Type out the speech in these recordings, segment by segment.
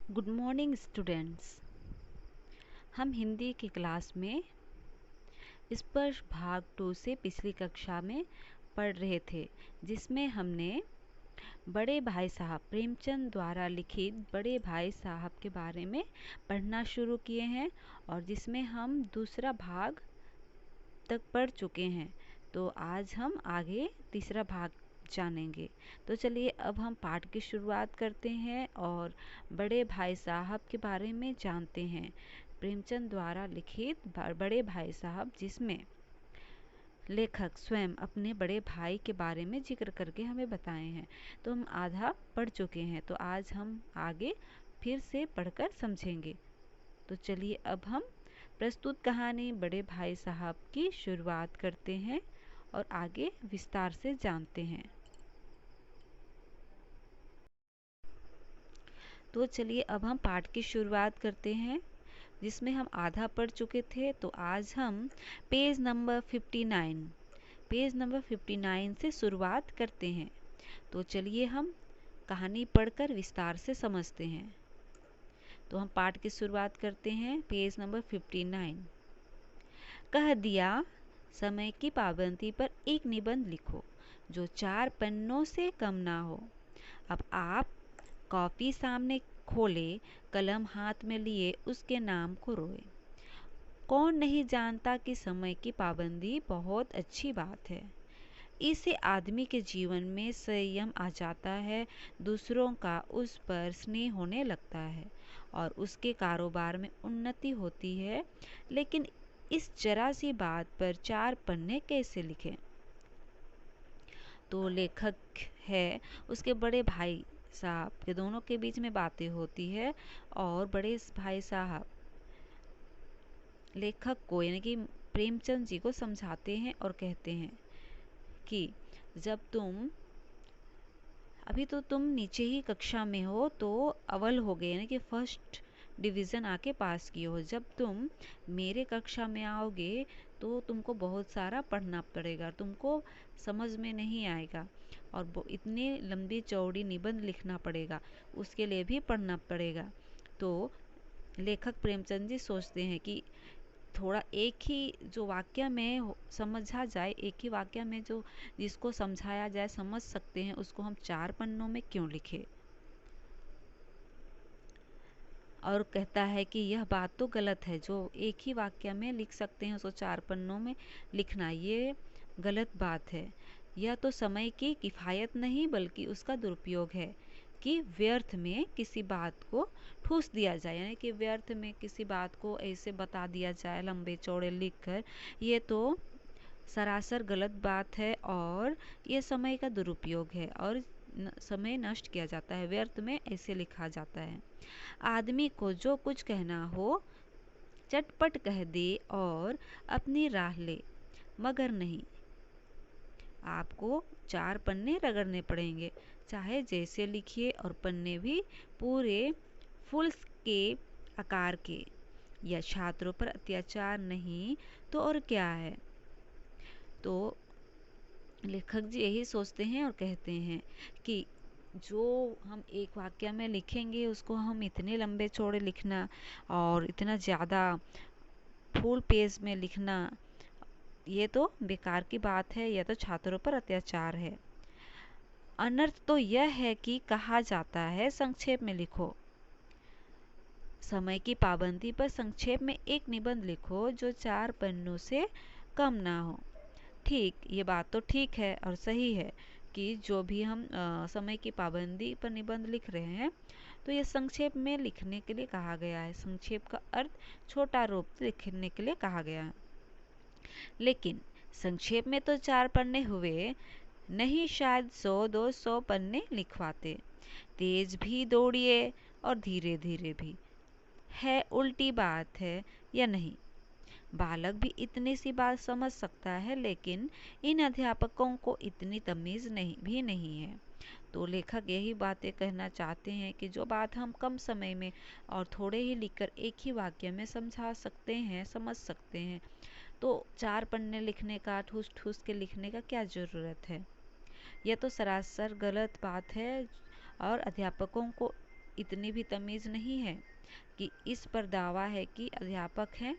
Good morning students. हम हिंदी की class में स्पर्श भाग 2 से पिछली कक्षा में पढ़ रहे थे, जिसमें हमने बड़े भाई साहब प्रेमचंद द्वारा लिखित बड़े भाई साहब के बारे में पढ़ना शुरू किए हैं और जिसमें हम दूसरा भाग तक पढ़ चुके हैं। तो आज हम आगे तीसरा भाग जानेंगे। तो चलिए अब हम पाठ की शुरुआत करते हैं और बड़े भाई साहब के बारे में जानते हैं। प्रेमचंद द्वारा लिखित बड़े भाई साहब, जिसमें लेखक स्वयं अपने बड़े भाई के बारे में जिक्र करके हमें बताए हैं। तो हम आधा पढ़ चुके हैं, तो आज हम आगे फिर से पढ़कर समझेंगे। तो चलिए अब हम प्रस्तुत कहानी बड़े भाई साहब की शुरुआत करते हैं और आगे विस्तार से जानते हैं। तो चलिए अब हम पाठ की शुरुआत करते हैं, जिसमें हम आधा पढ़ चुके थे। तो आज हम पेज नंबर 59 से शुरुआत करते हैं। तो चलिए हम कहानी पढ़कर विस्तार से समझते हैं। तो हम पाठ की शुरुआत करते हैं। Page number 59। कह दिया, समय की पाबंदी पर एक निबंध लिखो जो 4 पन्नों से कम ना हो। अब आप कॉपी सामने खोले, कलम हाथ में लिए उसके नाम को रोए। कौन नहीं जानता कि समय की पाबंदी बहुत अच्छी बात है। इससे आदमी के जीवन में संयम आ जाता है, दूसरों का उस पर स्नेह होने लगता है और उसके कारोबार में उन्नति होती है। लेकिन इस जरा सी बात पर 4 पन्ने कैसे लिखें? तो लेखक है, उसके बड़े भाई साहब के दोनों के बीच में बातें होती है और बड़े भाई साहब लेखक को यानी कि प्रेमचंद जी को समझाते हैं और कहते हैं कि जब अभी तो तुम नीचे ही कक्षा में हो, तो अव्वल हो गए यानी कि फर्स्ट डिवीज़न आके पास किए हो। जब तुम मेरे कक्षा में आओगे तो तुमको बहुत सारा पढ़ना पड़ेगा, तुमको समझ में नहीं आएगा और इतनी लंबी चौड़ी निबंध लिखना पड़ेगा, उसके लिए भी पढ़ना पड़ेगा। तो लेखक प्रेमचंद जी सोचते हैं कि थोड़ा एक ही जो वाक्य में समझा जाए, एक ही वाक्य में जो जिसको समझाया जाए, समझ सकते हैं, उसको हम 4 पन्नों में क्यों लिखें। और कहता है कि यह बात तो गलत है, जो एक ही वाक्य में लिख सकते हैं उसको 4 पन्नों में लिखना, ये गलत बात है। यह तो समय की किफ़ायत नहीं बल्कि उसका दुरुपयोग है कि व्यर्थ में किसी बात को ठूस दिया जाए, यानी कि व्यर्थ में किसी बात को ऐसे बता दिया जाए लंबे चौड़े लिखकर। ये तो सरासर गलत बात है और ये समय का दुरुपयोग है और समय नष्ट किया जाता है, व्यर्थ में ऐसे लिखा जाता है। आदमी को जो कुछ कहना हो चटपट कह दे और अपनी राह ले, मगर नहीं, आपको 4 पन्ने रगड़ने पड़ेंगे, चाहे जैसे लिखिए, और पन्ने भी पूरे फुल के आकार के। यह छात्रों पर अत्याचार नहीं तो और क्या है। तो लेखक जी यही सोचते हैं और कहते हैं कि जो हम एक वाक्य में लिखेंगे उसको हम इतने लंबे चौड़े लिखना और इतना ज़्यादा फुल पेज में लिखना, ये तो बेकार की बात है, यह तो छात्रों पर अत्याचार है। अनर्थ तो यह है कि कहा जाता है संक्षेप में लिखो। समय की पाबंदी पर संक्षेप में एक निबंध लिखो जो 4 पन्नों से कम ना हो। ठीक, ये बात तो ठीक है और सही है कि जो भी हम समय की पाबंदी पर निबंध लिख रहे हैं, तो ये संक्षेप में लिखने के लिए कहा गया है। संक्षेप का अर्थ छोटा रूप लिखने के लिए कहा गया है। लेकिन संक्षेप में तो 4 पन्ने हुए नहीं, शायद 100-200 पन्ने लिखवाते। तेज भी दौड़िए और धीरे धीरे भी। है उल्टी बात है या नहीं? बालक भी इतनी सी बात समझ सकता है, लेकिन इन अध्यापकों को इतनी तमीज़ नहीं है। तो लेखक यही बातें कहना चाहते हैं कि जो बात हम कम समय में और थोड़े ही लिखकर एक ही वाक्य में समझा सकते हैं, समझ सकते हैं, तो 4 पन्ने लिखने का, ठूस ठूस के लिखने का क्या ज़रूरत है। यह तो सरासर गलत बात है और अध्यापकों को इतनी भी तमीज़ नहीं है कि इस पर दावा है कि अध्यापक हैं।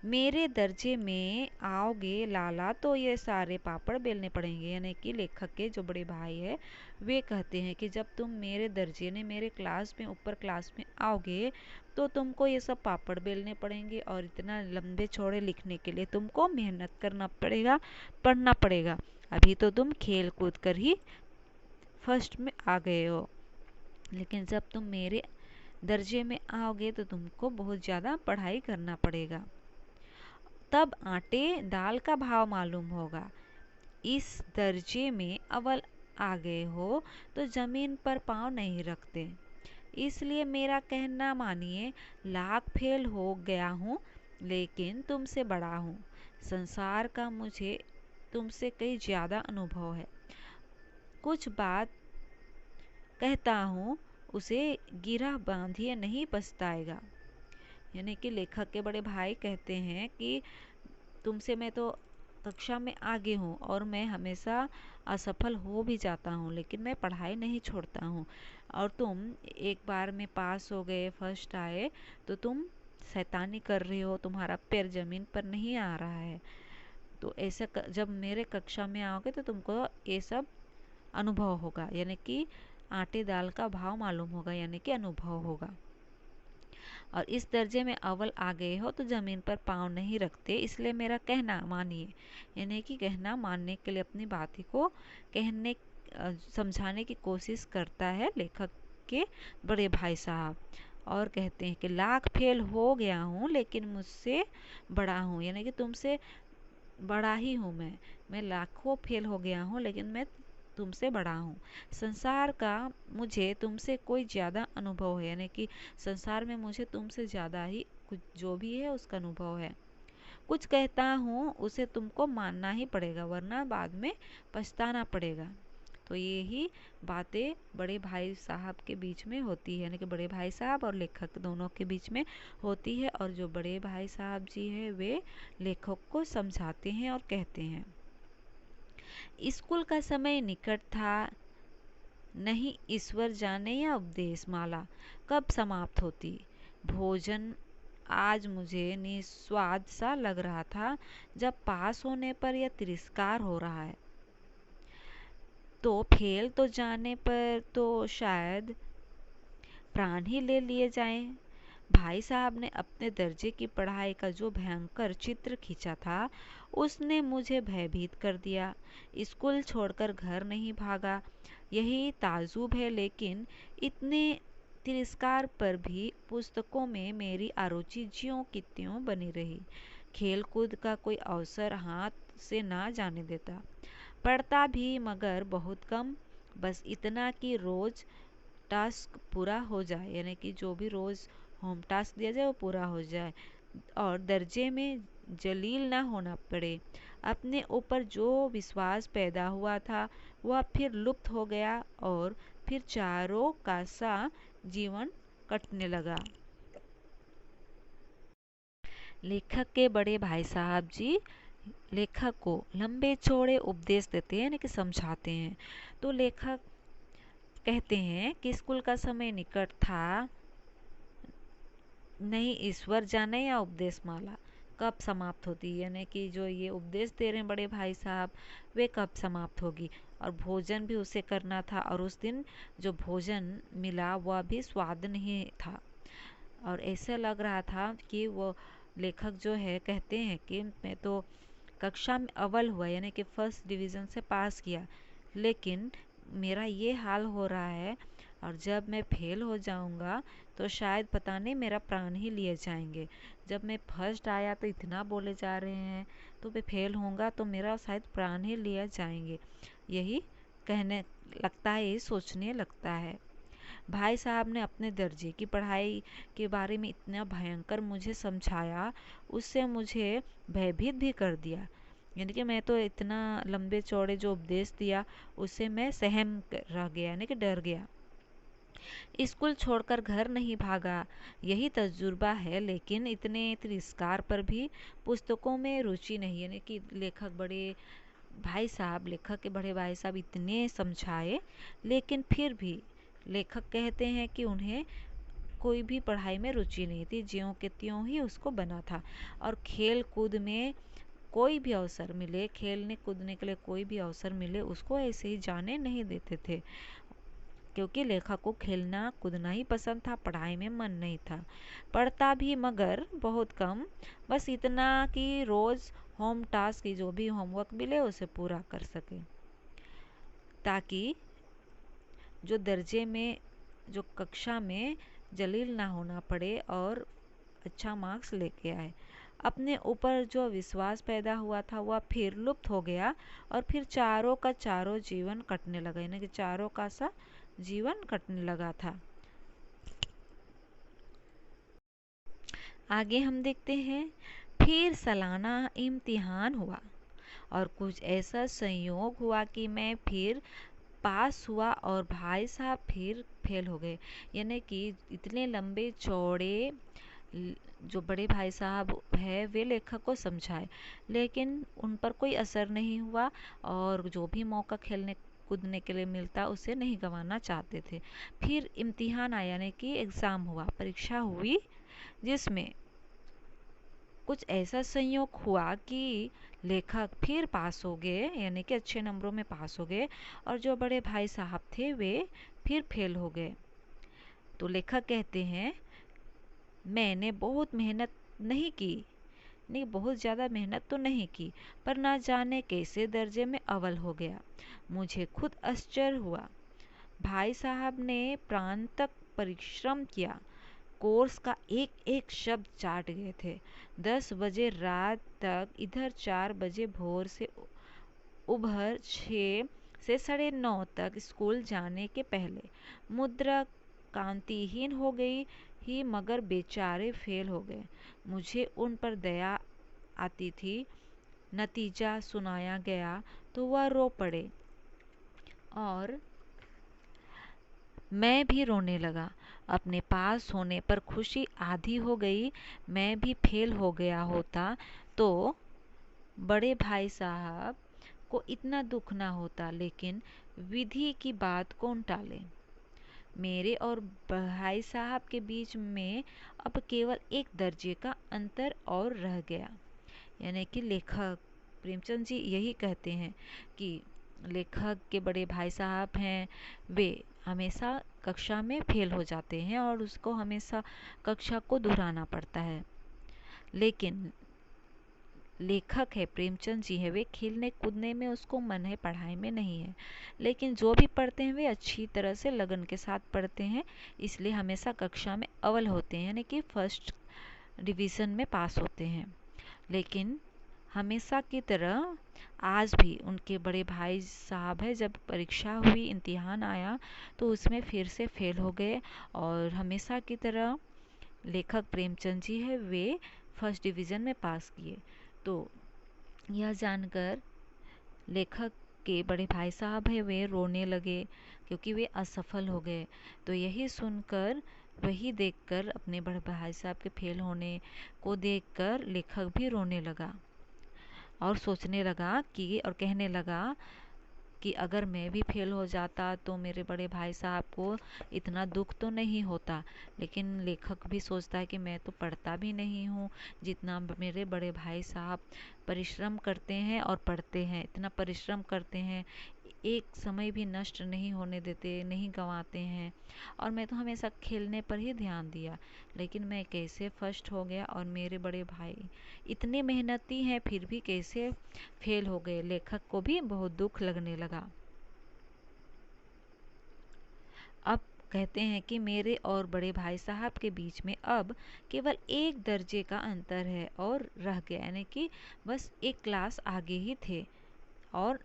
मेरे दर्जे में आओगे लाला तो ये सारे पापड़ बेलने पड़ेंगे। यानी कि लेखक के जो बड़े भाई है वे कहते हैं कि जब तुम मेरे दर्जे ने मेरे क्लास में ऊपर क्लास में आओगे तो तुमको ये सब पापड़ बेलने पड़ेंगे और इतना लंबे चौड़े लिखने के लिए तुमको मेहनत करना पड़ेगा, पढ़ना पड़ेगा। अभी तो तुम खेल कूद कर ही फर्स्ट में आ गए हो, लेकिन जब तुम मेरे दर्जे में आओगे तो तुमको बहुत ज़्यादा पढ़ाई करना पड़ेगा, तब आटे दाल का भाव मालूम होगा। इस दर्जे में अव्वल आ गए हो तो जमीन पर पाँव नहीं रखते, इसलिए मेरा कहना मानिए। लाख फेल हो गया हूँ लेकिन तुमसे बड़ा हूँ। संसार का मुझे तुमसे कहीं ज़्यादा अनुभव है। कुछ बात कहता हूँ उसे गिरह बांधिए नहीं पछताएगा। यानी कि लेखक के बड़े भाई कहते हैं कि तुमसे मैं तो कक्षा में आगे हूँ और मैं हमेशा असफल हो भी जाता हूँ, लेकिन मैं पढ़ाई नहीं छोड़ता हूँ। और तुम एक बार में पास हो गए, फर्स्ट आए, तो तुम शैतानी कर रहे हो, तुम्हारा पैर जमीन पर नहीं आ रहा है। तो ऐसा जब मेरे कक्षा में आओगे तो तुमको ये सब अनुभव होगा, यानी कि आटे दाल का भाव मालूम होगा, यानी कि अनुभव होगा। और इस दर्जे में अव्वल आ गए हो तो ज़मीन पर पाँव नहीं रखते, इसलिए मेरा कहना मानिए। यानी कि कहना मानने के लिए अपनी बात को कहने समझाने की कोशिश करता है लेखक के बड़े भाई साहब। और कहते हैं कि लाख फेल हो गया हूँ लेकिन मुझसे बड़ा हूँ। यानी कि तुमसे बड़ा ही हूँ मैं लाखों फेल हो गया हूँ लेकिन मैं तुमसे बड़ा हूँ। संसार का मुझे तुमसे कोई ज़्यादा अनुभव है, यानी कि संसार में मुझे तुमसे ज़्यादा ही कुछ जो भी है उसका अनुभव है। कुछ कहता हूँ उसे तुमको मानना ही पड़ेगा वरना बाद में पछताना पड़ेगा। तो यही बातें बड़े भाई साहब के बीच में होती है, यानी कि बड़े भाई साहब और लेखक दोनों के बीच में होती है। और जो बड़े भाई साहब जी हैं वे लेखक को समझाते हैं और कहते हैं, स्कूल का समय निकट था, नहीं ईश्वर जाने या उपदेश माला कब समाप्त होती। भोजन आज मुझे निस्वाद सा लग रहा था, जब पास होने पर यह तिरस्कार हो रहा है तो फेल तो जाने पर तो शायद प्राण ही ले लिए जाएं। भाई साहब ने अपने दर्जे की पढ़ाई का जो भयंकर चित्र खींचा था उसने मुझे भयभीत कर दिया। स्कूल छोड़कर घर नहीं भागा, यही ताजुब है, लेकिन इतने तिरस्कार पर भी पुस्तकों में मेरी अरुचि ज्यों की त्यों बनी रही। खेल कूद का कोई अवसर हाथ से ना जाने देता। पढ़ता भी मगर बहुत कम, बस इतना कि रोज़ टास्क पूरा हो जाए, यानी कि जो भी रोज़ होम टास्क दिया जाए वो पूरा हो जाए और दर्जे में जलील ना होना पड़े। अपने ऊपर जो विश्वास पैदा हुआ था वह फिर लुप्त हो गया और फिर चारों का सा जीवन कटने लगा। लेखक के बड़े भाई साहब जी लेखक को लंबे चौड़े उपदेश देते हैं, यानी कि समझाते हैं। तो लेखक कहते हैं कि स्कूल का समय निकट था, नहीं ईश्वर जाने या उपदेश माला कब समाप्त होती है, यानी कि जो ये उपदेश दे रहे हैं बड़े भाई साहब वे कब समाप्त होगी। और भोजन भी उसे करना था और उस दिन जो भोजन मिला वह भी स्वाद नहीं था और ऐसा लग रहा था कि वो लेखक जो है कहते हैं कि मैं तो कक्षा में अव्वल हुआ, यानी कि फर्स्ट डिवीज़न से पास किया, लेकिन मेरा ये हाल हो रहा है और जब मैं फेल हो जाऊंगा तो शायद पता नहीं मेरा प्राण ही लिए जाएंगे। जब मैं फर्स्ट आया तो इतना बोले जा रहे हैं, तो मैं फेल होऊंगा तो मेरा शायद प्राण ही लिए जाएंगे। यही कहने लगता है, यही सोचने लगता है। भाई साहब ने अपने दर्जे की पढ़ाई के बारे में इतना भयंकर मुझे समझाया, उससे मुझे भयभीत भी कर दिया। यानी कि मैं तो इतना लंबे चौड़े जो उपदेश दिया उससे मैं सहम रह गया, यानी कि डर गया। स्कूल छोड़कर घर नहीं भागा, यही तजुर्बा है, लेकिन इतने तिरस्कार पर भी पुस्तकों में रुचि नहीं। यानी कि लेखक के बड़े भाई साहब इतने समझाए लेकिन फिर भी लेखक कहते हैं कि उन्हें कोई भी पढ़ाई में रुचि नहीं थी, ज्यों के त्यों ही उसको बना था। और खेल कूद में कोई भी अवसर मिले, खेलने कूदने के लिए कोई भी अवसर मिले, उसको ऐसे ही जाने नहीं देते थे, क्योंकि लेखक को खेलना कूदना ही पसंद था, पढ़ाई में मन नहीं था। पढ़ता भी मगर बहुत कम, बस इतना कि रोज़ होम टास्क की जो भी होमवर्क मिले उसे पूरा कर सके, ताकि जो दर्जे में, जो कक्षा में जलील ना होना पड़े और अच्छा मार्क्स लेके आए। अपने ऊपर जो विश्वास पैदा हुआ था वह फिर लुप्त हो गया, और फिर चारों का चारों जीवन कटने लगा, यानी कि चारों का सा जीवन कटने लगा था। आगे हम देखते हैं, फिर सालाना इम्तिहान हुआ और कुछ ऐसा संयोग हुआ कि मैं फिर पास हुआ और भाई साहब फिर फेल हो गए। यानी कि इतने लंबे चौड़े जो बड़े भाई साहब है वे लेखक को समझाए, लेकिन उन पर कोई असर नहीं हुआ, और जो भी मौका खेलने कूदने के लिए मिलता उसे नहीं गंवाना चाहते थे। फिर इम्तिहान आया, यानी कि एग्ज़ाम हुआ, परीक्षा हुई, जिसमें कुछ ऐसा संयोग हुआ कि लेखक फिर पास हो गए, यानी कि अच्छे नंबरों में पास हो गए, और जो बड़े भाई साहब थे वे फिर फेल हो गए। तो लेखक कहते हैं, मैंने बहुत मेहनत नहीं की, नहीं बहुत ज़्यादा मेहनत तो नहीं की, पर ना जाने कैसे दर्जे में अव्वल हो गया। मुझे खुद आश्चर्य हुआ। भाई साहब ने प्राण तक परिश्रम किया, कोर्स का एक एक शब्द चाट गए थे। 10 बजे रात तक इधर, 4 बजे भोर से उभर 6 से 9:30 तक स्कूल जाने के पहले। मुद्रा कांतिहीन हो गई ही, मगर बेचारे फेल हो गए। मुझे उन पर दया आती थी। नतीजा सुनाया गया तो वह रो पड़े और मैं भी रोने लगा। अपने पास होने पर खुशी आधी हो गई। मैं भी फेल हो गया होता तो बड़े भाई साहब को इतना दुख ना होता, लेकिन विधि की बात कौन टाले। मेरे और भाई साहब के बीच में अब केवल एक दर्जे का अंतर और रह गया। यानी कि लेखक प्रेमचंद जी यही कहते हैं कि लेखक के बड़े भाई साहब हैं, वे हमेशा कक्षा में फेल हो जाते हैं और उसको हमेशा कक्षा को दोहराना पड़ता है। लेकिन लेखक है, प्रेमचंद जी है, वे खेलने कूदने में उसको मन है, पढ़ाई में नहीं है। लेकिन जो भी पढ़ते हैं वे अच्छी तरह से लगन के साथ पढ़ते हैं, इसलिए हमेशा कक्षा में अव्वल होते हैं, यानी कि फर्स्ट डिवीज़न में पास होते हैं। लेकिन हमेशा की तरह आज भी उनके बड़े भाई साहब है, जब परीक्षा हुई, इम्तिहान आया तो उसमें फिर से फेल हो गए, और हमेशा की तरह लेखक प्रेमचंद जी है, वे फर्स्ट डिवीज़न में पास किए। तो यह जानकर लेखक के बड़े भाई साहब है वे रोने लगे, क्योंकि वे असफल हो गए। तो यही सुनकर, वही देखकर, अपने बड़े भाई साहब के फेल होने को देखकर लेखक भी रोने लगा और सोचने लगा कि, और कहने लगा कि अगर मैं भी फेल हो जाता तो मेरे बड़े भाई साहब को इतना दुख तो नहीं होता। लेकिन लेखक भी सोचता है कि मैं तो पढ़ता भी नहीं हूँ जितना मेरे बड़े भाई साहब परिश्रम करते हैं और पढ़ते हैं, इतना परिश्रम करते हैं, एक समय भी नष्ट नहीं होने देते, नहीं गंवाते हैं, और मैं तो हमेशा खेलने पर ही ध्यान दिया, लेकिन मैं कैसे फर्स्ट हो गया, और मेरे बड़े भाई इतने मेहनती हैं फिर भी कैसे फेल हो गए। लेखक को भी बहुत दुख लगने लगा। अब कहते हैं कि मेरे और बड़े भाई साहब के बीच में अब केवल एक दर्जे का अंतर है और रह गया, यानी कि बस एक क्लास आगे ही थे। और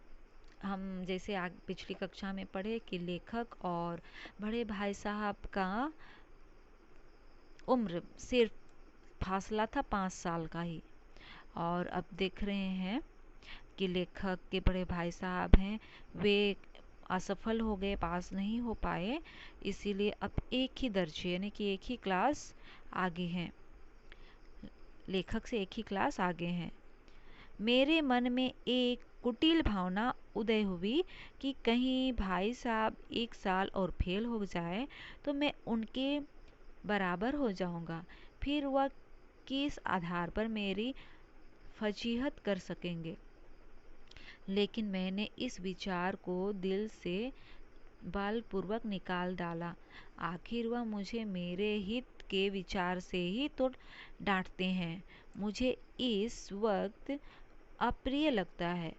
हम जैसे पिछली कक्षा में पढ़े कि लेखक और बड़े भाई साहब का उम्र सिर्फ फासला था 5 साल का ही, और अब देख रहे हैं कि लेखक के बड़े भाई साहब हैं, वे असफल हो गए, पास नहीं हो पाए, इसीलिए अब एक ही दर्जे, यानी कि एक ही क्लास आगे हैं, लेखक से एक ही क्लास आगे हैं। मेरे मन में एक कुटिल भावना उदय हुई कि कहीं भाई साहब 1 साल और फेल हो जाए तो मैं उनके बराबर हो जाऊंगा, फिर वह किस आधार पर मेरी फजीहत कर सकेंगे। लेकिन मैंने इस विचार को दिल से बलपूर्वक निकाल डाला। आखिर वह मुझे मेरे हित के विचार से ही तो डांटते हैं। मुझे इस वक्त अप्रिय लगता है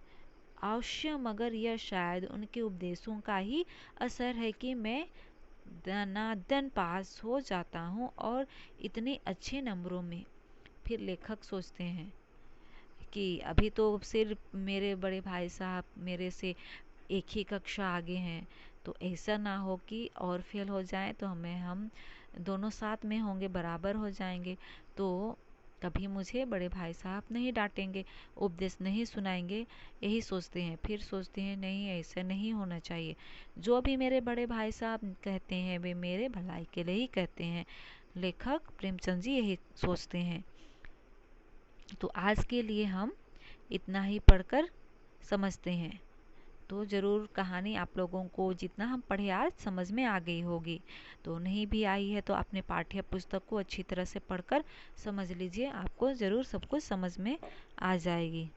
अवश्य, मगर यह शायद उनके उपदेशों का ही असर है कि मैं दनादन पास हो जाता हूँ और इतने अच्छे नंबरों में। फिर लेखक सोचते हैं कि अभी तो सिर्फ मेरे बड़े भाई साहब मेरे से एक ही कक्षा आगे हैं, तो ऐसा ना हो कि और फेल हो जाए तो हम दोनों साथ में होंगे, बराबर हो जाएंगे, तो कभी मुझे बड़े भाई साहब नहीं डांटेंगे, उपदेश नहीं सुनाएंगे। यही सोचते हैं। फिर सोचते हैं नहीं, ऐसा नहीं होना चाहिए, जो भी मेरे बड़े भाई साहब कहते हैं वे मेरे भलाई के लिए ही कहते हैं। लेखक प्रेमचंद जी यही सोचते हैं। तो आज के लिए हम इतना ही पढ़कर समझते हैं। तो ज़रूर कहानी आप लोगों को जितना हम पढ़े आज समझ में आ गई होगी। तो नहीं भी आई है तो अपने पाठ्य पुस्तक को अच्छी तरह से पढ़कर समझ लीजिए, आपको ज़रूर सब कुछ समझ में आ जाएगी।